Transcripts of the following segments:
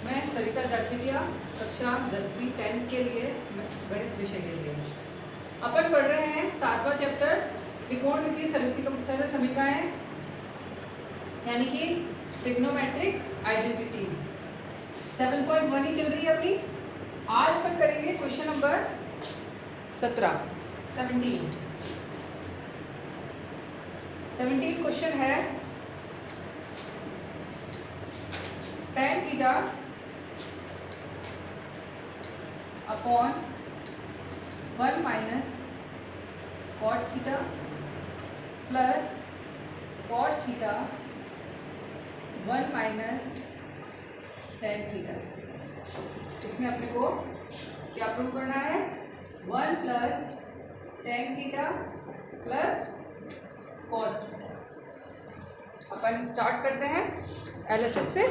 मैं सरिता जाखिलिया कक्षा 10वीं 10th के लिए गणित विषय के लिए अपन पढ़ रहे हैं 7वां चैप्टर त्रिकोणमितीय सर्व समीकरण यानी कि ट्रिग्नोमेट्रिक आइडेंटिटीज 7.1 ही चल रही है अपनी। आज अपन करेंगे क्वेश्चन नंबर 17 17 क्वेश्चन है tan theta upon 1 minus cot theta plus cot theta 1 minus tan theta. इसमें अपने को क्या प्रूव करना है? 1 plus tan theta plus cot theta. अपन स्टार्ट करते हैं LHS से।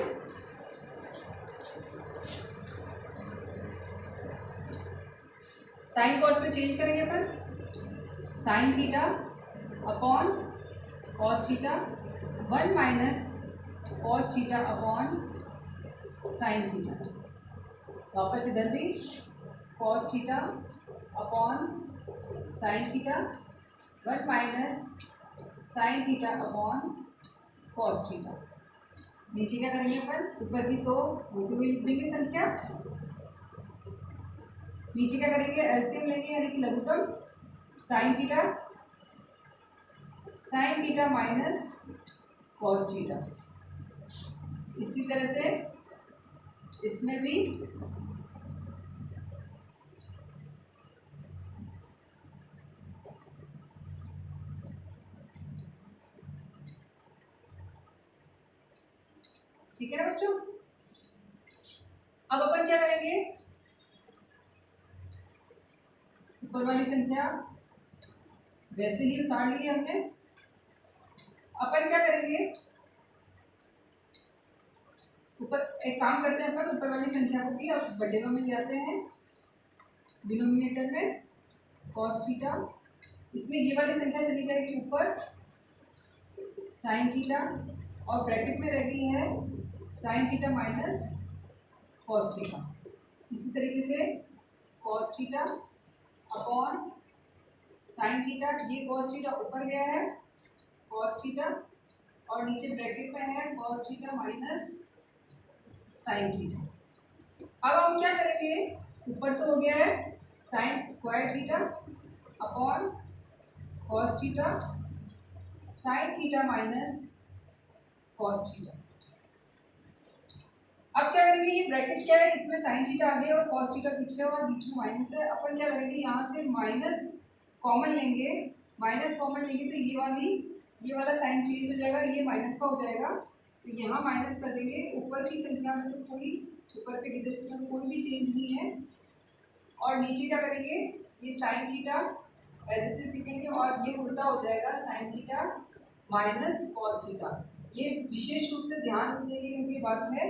साइन कॉस में चेंज करेंगे अपन। Sine theta upon cos theta 1 minus cos theta upon sine theta. वापस इधर भी cos theta upon sine theta 1 minus sign theta upon cos theta. नीचे क्या करेंगे अपन? ऊपर भी तो होते हुए लिख देंगे संख्या। नीचे क्या करेंगे? एलसीएम लेंगे यानी कि लघुत्तम sine theta minus cos theta. इसी तरह से इसमें भी ठीक है ना बच्चों। अब अपन क्या करेंगे? ऊपर वाली संख्या वैसे ही उतार ली है हमने। अपन क्या करेंगे? ऊपर एक काम करते हैं अपन, ऊपर वाली संख्या को भी अब बड़े में ले आते हैं डिनोमिनेटर में कॉस थीटा। इसमें ये वाली संख्या चली जाएगी ऊपर साइन थीटा और ब्रैकेट में रह गई है sign theta minus cos theta. इसी तरीके से cos theta upon sine theta, ये कॉस थीटा ऊपर गया है कॉस थीटा और नीचे ब्रैकेट में है cos theta minus sine theta. अब हम क्या करेंगे? ऊपर तो हो गया है sign square theta upon cos theta sine theta minus cos theta. अब क्या करेंगे? ये ब्रैकेट क्या है? इसमें साइन थीटा आगे और कॉस थीटा पीछे और बीच में माइनस है। अपन क्या करेंगे? यहाँ से माइनस कॉमन लेंगे। माइनस कॉमन लेंगे तो ये वाला साइन चेंज हो जाएगा, ये माइनस का हो जाएगा तो यहाँ माइनस कर देंगे। ऊपर की संख्या में तो कोई, ऊपर के डिजिट्स में तो कोई भी चेंज नहीं है। और नीचे क्या करेंगे? ये sine theta as it is लिखेंगे और ये उल्टा हो जाएगा sine theta minus cos theta. ये विशेष रूप से ध्यान देने योग्य बात है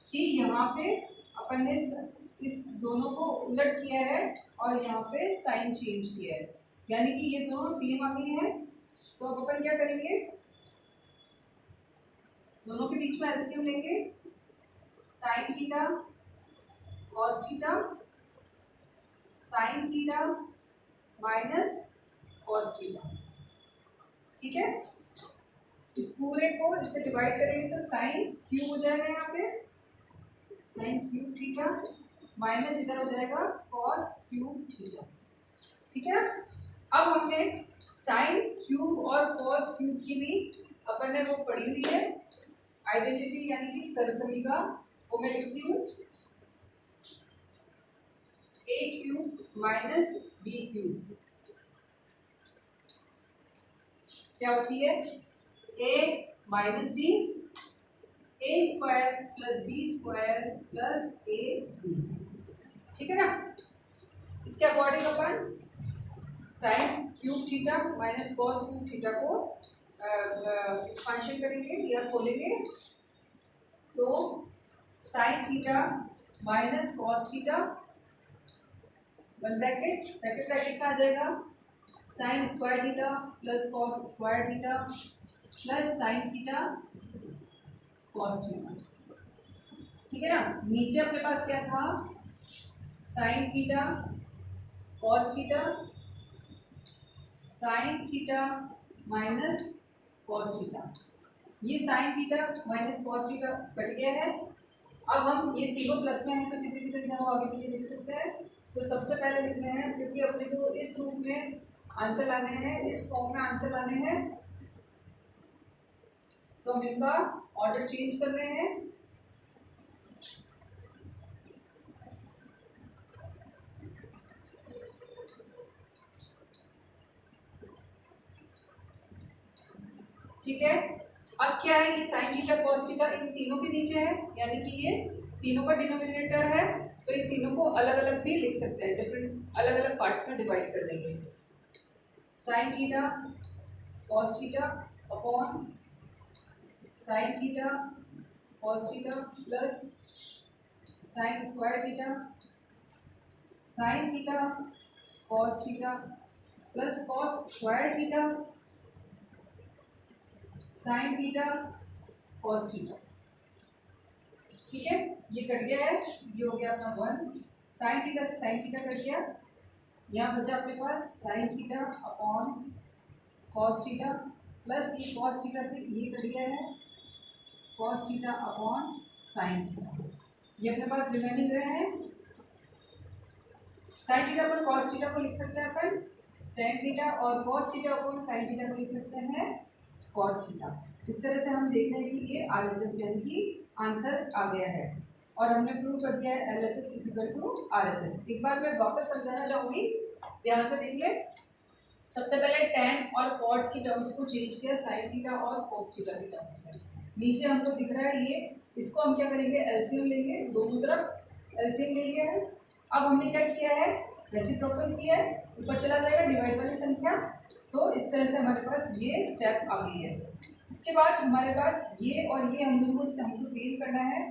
कि यहाँ पे अपन ने इस दोनों को उलट किया है और यहाँ पे साइन चेंज किया है, यानी कि ये दोनों सेम आ गई हैं। तो अब अपन क्या करेंगे? दोनों के बीच में एलसीएम लेंगे। Sign theta cos theta sine theta minus cos theta. ठीक है। इस पूरे को इससे डिवाइड करेंगे तो साइन क्यूब हो जाएगा, यहाँ पे साइन क्यूब थीटा माइनस इधर हो जाएगा कॉस क्यूब थीटा। ठीक है ना। अब हमने साइन क्यूब और कॉस क्यूब की भी अपन ने वो पढ़ी हुई है आइडेंटिटी यानी कि सरसमीका। वो मैं लिखती हूँ a cube minus B cube क्या होती है? a minus B, A square plus B square plus A B. ठीक है ना। इसके अकॉर्डिंग अपन sine cube theta minus cos cube theta को एक्सपांशन करेंगे या खोलेंगे तो sine theta minus cos theta 1 bracket, second bracket में आ जाएगा sine square theta plus cos square theta plus sine theta cos theta. ठीक है ना। नीचे अपने पास क्या था, sine theta cos theta, sine theta minus cos theta. ये sine theta minus cos theta cut गया है। अब हम ये तीनों प्लस में हैं तो किसी भी संख्या को आगे पीछे लिख सकते हैं। तो सबसे पहले लिख रहे हैं, क्योंकि अपने को इस रूप में आंसर लाने हैं, इस फॉर्म में आंसर लाने हैं, तो हम इनका ऑर्डर चेंज कर रहे हैं। ठीक है। अब क्या है, ये sine theta cos theta in तीनों के नीचे है, यानी कि ये तीनों का डिनोमिनेटर है, तो इन तीनों को अलग अलग भी लिख सकते हैं, डिफरेंट अलग अलग पार्ट्स में डिवाइड कर देंगे। Sign theta cos theta upon sine theta cos theta plus sign square theta, sine theta cos theta plus cos square theta sine theta cos theta. ठीक है, ये कट गया है, ये हो गया अपना 1। साइन थीटा से साइन थीटा कट गया, यहाँ बचा अपने पास sine theta upon cos theta plus ये कॉस थीटा से ये कट गया है, cos theta upon sine theta. ये अपने पास रिमेनिंग रहे हैं। साइन थीटा पर कॉस थीटा को लिख सकते हैं अपन टेन थीटा, और cos theta upon sine theta को लिख सकते हैं कॉट थीटा। इस तरह से हम देख रहे हैं कि ये RHS यानी कि आंसर आ गया है, और हमने प्रूव कर दिया है LHS is equal to RHS। एक बार मैं वापस समझाना चाहूँगी, ध्यान से देखिए। सबसे पहले टेन और कॉट की टर्म्स को चेंज किया साइन थीटा और कॉस थीटा की टर्म्स में। नीचे हमको दिख रहा है ये, इसको हम क्या करेंगे, LCM लेंगे, दोनों तरफ LCM ले लिया है। अब हमने क्या किया है, रेसिप्रोकल किया है, ऊपर चला जाएगा डिवाइड वाली संख्या, तो इस तरह से हमारे पास ये स्टेप आ गई है। इसके बाद हमारे पास ये और ये हम दोनों को हमको सेव करना है,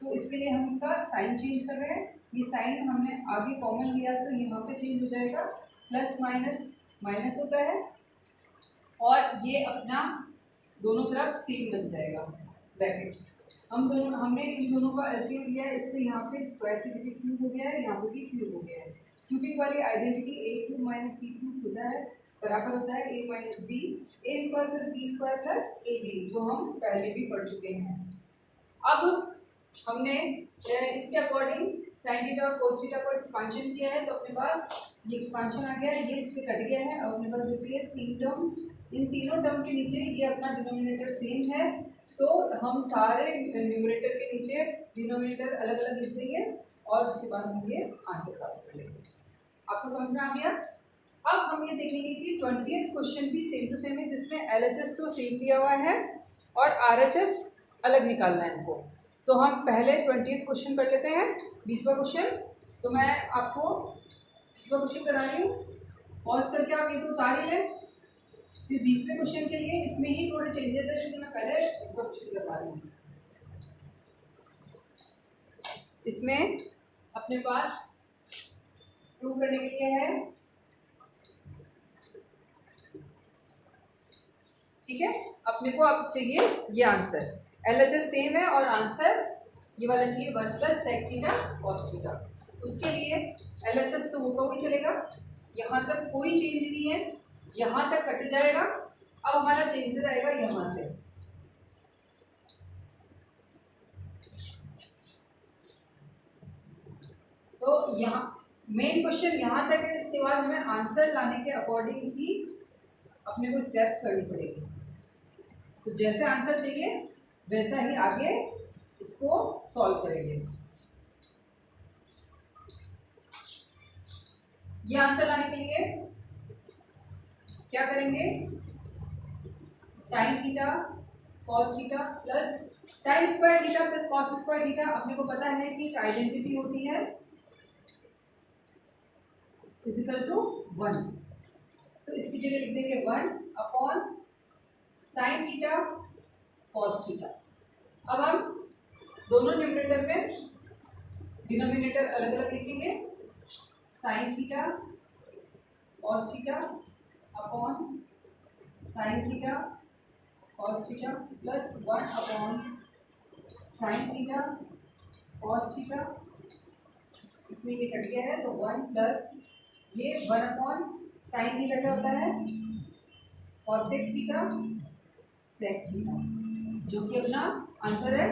तो इसके लिए हम इसका साइन चेंज कर रहे हैं। ये साइन हमने आगे कॉमन लिया तो यहाँ पे चेंज हो जाएगा, प्लस माइनस माइनस होता है, और ये अपना दोनों तरफ सेम बन जाएगा ब्रैकेट। हमने इन दोनों का एलसीएम लिया है, इससे यहाँ पे स्क्वायर की जगह क्यूब हो गया है, यहाँ पे भी क्यूब हो गया है। क्यूबिक वाली identity A cube minus B cube होता है, बराबर होता है A minus B, A square plus B square plus A B, जो हम पहले भी पढ़ चुके हैं। अब हमने इसके अकॉर्डिंग साइन थीटा और कोस थीटा को एक्सपांशन किया है, तो अपने पास ये एक्सपांशन आ गया है, ये इससे कट गया है। अब अपने पास बची है तीन टर्म, इन तीनों टर्म के नीचे ये अपना डिनोमिनेटर सेम है, तो हम सारे न्यूमरेटर के नीचे डिनोमिनेटर अलग अलग लिख देंगे, और उसके बाद हम ये आंसर प्राप्त कर लेंगे। आपको समझ में आ गया। अब हम ये देखेंगे कि 20th क्वेश्चन भी सेम टू सेम है, जिसमें LHS तो सेम दिया हुआ है और RHS अलग निकालना है इनको। तो हम पहले 20th क्वेश्चन कर लेते हैं, 20वां क्वेश्चन। तो मैं आपको 20वां क्वेश्चन करा रही हूँ, पॉज करके आप ये तो उतार ही लें। फिर 20वें क्वेश्चन के लिए इसमें ही थोड़े चेंजेस है, क्योंकि मैं पहले 20वां क्वेश्चन करवा रही हूँ। इसमें अपने पास प्रूव करने के लिए है, ठीक है। अपने को अब चाहिए ये आंसर, LHS सेम है और आंसर ये वाला चाहिए 1 plus sec theta cos theta. उसके लिए LHS तो वो का वही चलेगा, यहाँ तक कोई चेंज नहीं है, यहाँ तक कट जाएगा। अब हमारा चेंजेस आएगा यहाँ से, तो यहाँ मेन क्वेश्चन यहाँ तक है। इसके बाद हमें आंसर लाने के अकॉर्डिंग ही अपने को स्टेप्स करनी पड़ेगी। तो जैसे आंसर चाहिए वैसा ही आगे इसको सॉल्व करेंगे। ये आंसर लाने के लिए क्या करेंगे, sign theta cos theta plus sign square theta plus cos square theta. अपने को पता है कि एक आइडेंटिटी होती है इजिकल टू 1, तो इसकी जगह लिख देंगे 1 upon sine theta cos theta. अब हम दोनों न्यूमरेटर में डिनोमिनेटर अलग अलग लिखेंगे, sign theta cos theta upon sine theta cos theta plus 1 upon sine theta cos theta, इसमें ये कट गया है तो 1 प्लस ये 1 साइन थीटा क्या होता है, कॉसेक थीटा सेक थीटा, जो कि अपना आंसर है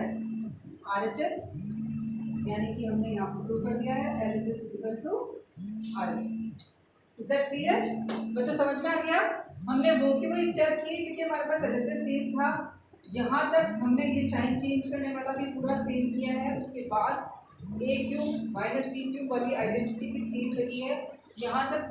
RHS, यानी कि हमने यहाँ पर प्रूव कर दिया है LHS equal to RHS। Is that clear बच्चों, समझ में आ गया? हमने वो के वही स्टेप किए क्योंकि हमारे पास LHS सेम था। यहाँ तक हमने ये साइन चेंज करने वाला भी पूरा सेम किया है, उसके बाद a³ - b³ वाली आइडेंटिटी भी सेम लगी है। यहाँ तक